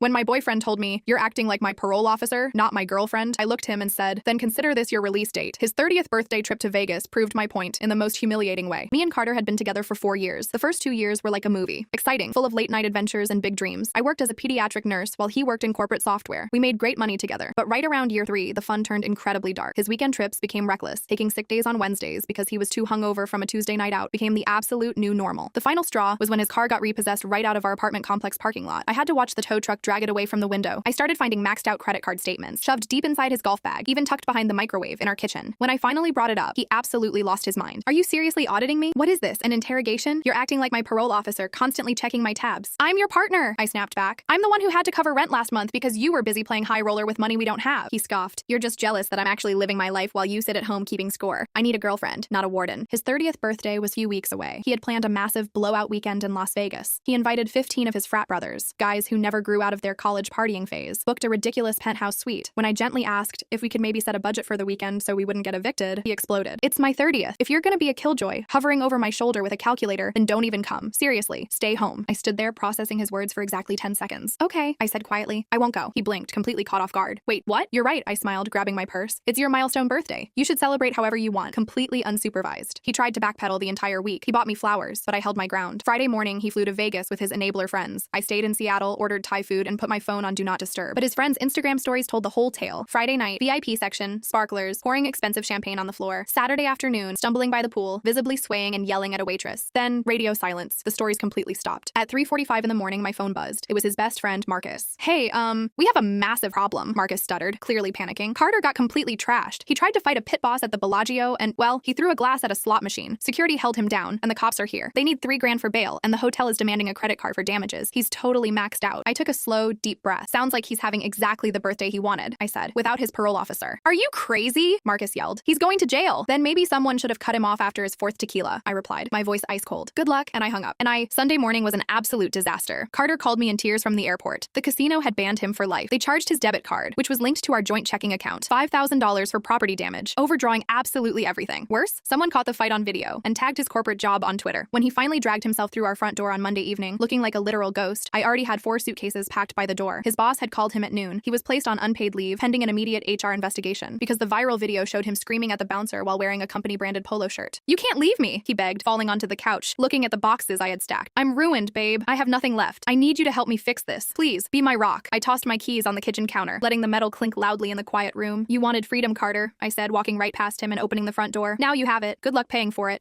When my boyfriend told me, "You're acting like my parole officer, not my girlfriend," I looked him and said, "Then consider this your release date." His 30th birthday trip to Vegas proved my point in the most humiliating way. Me and Carter had been together for 4 years. The first 2 years were like a movie. Exciting, full of late-night adventures and big dreams. I worked as a pediatric nurse while he worked in corporate software. We made great money together. But right around year 3, the fun turned incredibly dark. His weekend trips became reckless. Taking sick days on Wednesdays because he was too hungover from a Tuesday night out became the absolute new normal. The final straw was when his car got repossessed right out of our apartment complex parking lot. I had to watch the tow truck drag it away from the window. I started finding maxed out credit card statements, shoved deep inside his golf bag, even tucked behind the microwave in our kitchen. When I finally brought it up, he absolutely lost his mind. "Are you seriously auditing me? What is this, an interrogation? You're acting like my parole officer, constantly checking my tabs." "I'm your partner," I snapped back. "I'm the one who had to cover rent last month because you were busy playing high roller with money we don't have." He scoffed. "You're just jealous that I'm actually living my life while you sit at home keeping score. I need a girlfriend, not a warden." His 30th birthday was a few weeks away. He had planned a massive blowout weekend in Las Vegas. He invited 15 of his frat brothers, guys who never grew out of their college partying phase, booked a ridiculous penthouse suite. When I gently asked if we could maybe set a budget for the weekend so we wouldn't get evicted, he exploded. "It's my 30th. If you're gonna be a killjoy, hovering over my shoulder with a calculator, then don't even come. Seriously, stay home." I stood there processing his words for exactly 10 seconds. "Okay," I said quietly. "I won't go." He blinked, completely caught off guard. "Wait, what?" "You're right," I smiled, grabbing my purse. "It's your milestone birthday. You should celebrate however you want." Completely unsupervised. He tried to backpedal the entire week. He bought me flowers, but I held my ground. Friday morning, he flew to Vegas with his enabler friends. I stayed in Seattle, ordered Thai food, and put my phone on Do Not Disturb. But his friends' Instagram stories told the whole tale. Friday night, VIP section, sparklers, pouring expensive champagne on the floor. Saturday afternoon, stumbling by the pool, visibly swaying and yelling at a waitress. Then, radio silence. The stories completely stopped. At 3:45 in the morning, my phone buzzed. It was his best friend, Marcus. "Hey, we have a massive problem," Marcus stuttered, clearly panicking. "Carter got completely trashed. He tried to fight a pit boss at the Bellagio and, well, he threw a glass at a slot machine. Security held him down, and the cops are here. They need $3,000 for bail, and the hotel is demanding a credit card for damages. He's totally maxed out." I took a slow, deep breath. "Sounds like he's having exactly the birthday he wanted," I said, "without his parole officer." "Are you crazy?" Marcus yelled. "He's going to jail." "Then maybe someone should have cut him off after his 4th tequila," I replied, my voice ice cold. "Good luck," and I hung up. Sunday morning was an absolute disaster. Carter called me in tears from the airport. The casino had banned him for life. They charged his debit card, which was linked to our joint checking account, $5,000 for property damage, overdrawing absolutely everything. Worse, someone caught the fight on video and tagged his corporate job on Twitter. When he finally dragged himself through our front door on Monday evening, looking like a literal ghost, I already had 4 suitcases packed by the door. His boss had called him at noon. He was placed on unpaid leave, pending an immediate HR investigation, because the viral video showed him screaming at the bouncer while wearing a company-branded polo shirt. "You can't leave me," he begged, falling onto the couch, looking at the boxes I had stacked. "I'm ruined, babe. I have nothing left. I need you to help me fix this. Please, be my rock." I tossed my keys on the kitchen counter, letting the metal clink loudly in the quiet room. "You wanted freedom, Carter," I said, walking right past him and opening the front door. "Now you have it. Good luck paying for it."